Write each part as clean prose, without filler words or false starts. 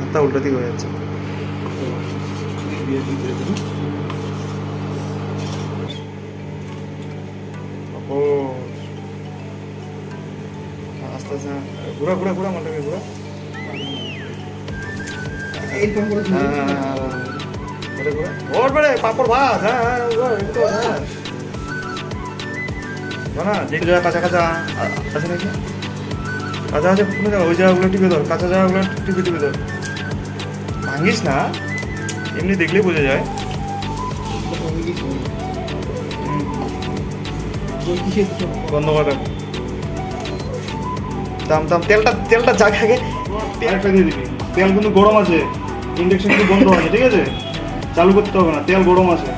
হাতটা উল্টো দিকে হয়ে যাচ্ছে। আস্তে আস্তে ঘুরা ঘুরা ঘুরা মালটাকে ঘুরা। ওর বেড়ে পাপড় ভাত। হ্যাঁ হ্যাঁ না যে জায়গা কাঁচা কাঁচা আছে নাকি, কাঁচা আছে কোনো জায়গা, ওই জায়গাগুলো টিপে ধর, কাঁচা জায়গাগুলো টিপে টিপে ধর, ভাঙিস না, এমনি দেখলেই বোঝা যায়। বন্ধ করে দাম দাম তেলটা তেলটা যা খাগে একটা দিয়ে দিবি। তেল কিন্তু গরম আছে, ইন্ডাকশন কিন্তু বন্ধ আছে, ঠিক আছে, চালু করতে হবে না, তেল গরম আছে।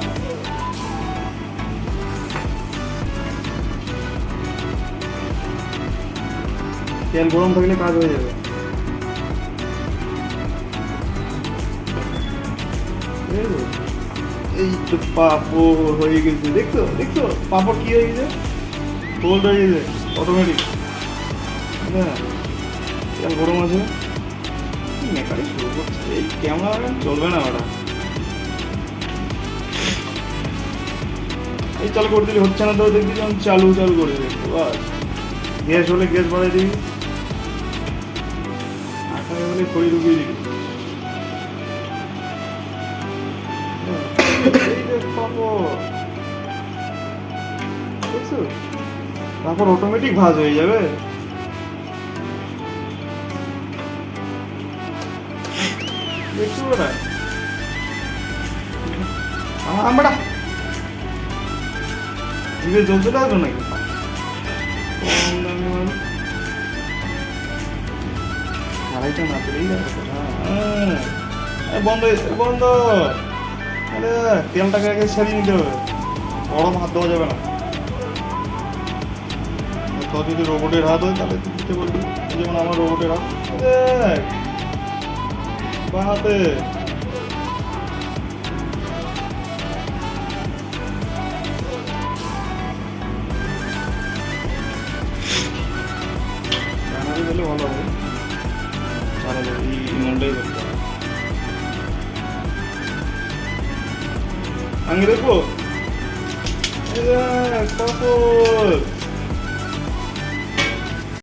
তেল গরম থাকলে কাজ হয়ে যাবে। এই তো পাপড় হয়ে গেছে, দেখছো দেখছো পাপড় কি হয়ে গেছে, কোল্ড হয়ে গেছে অটোমেটিক। হ্যাঁ তেল গরম আছে, মেকানিক শুরু করছে, এই ক্যামেরা চলবে না ওটা। এই চালু করে দিলে হচ্ছে না তো, দেখবি যখন চালু চালু করে দেবে বাস। গ্যাস হলে গ্যাস বাড়াই দিবি, আটা হলে খড়ি ঢুকিয়ে দিবি। তারপর অটোমেটিক ভাঁজ হয়ে যাবে। দেখছো ওটা আমরা জিভে জল চলে আসবে নাকি, কম দামি মাল আড়াইটা না চলেই যাবে। বন্ধ বন্ধ, আরে তেলটাকে আগে ছাড়িয়ে নিতে হবে, গরম হাত দেওয়া যাবে না। তোর যদি রোবটের হাত হয় তাহলে তুই দিতে বলবি, যেমন আমার রোবটের হাত বা হাতে। জানাতে গেলে ভালো হবে, তাহলে এই মনটাই করতে হবে। আমি দেখবো কাপড়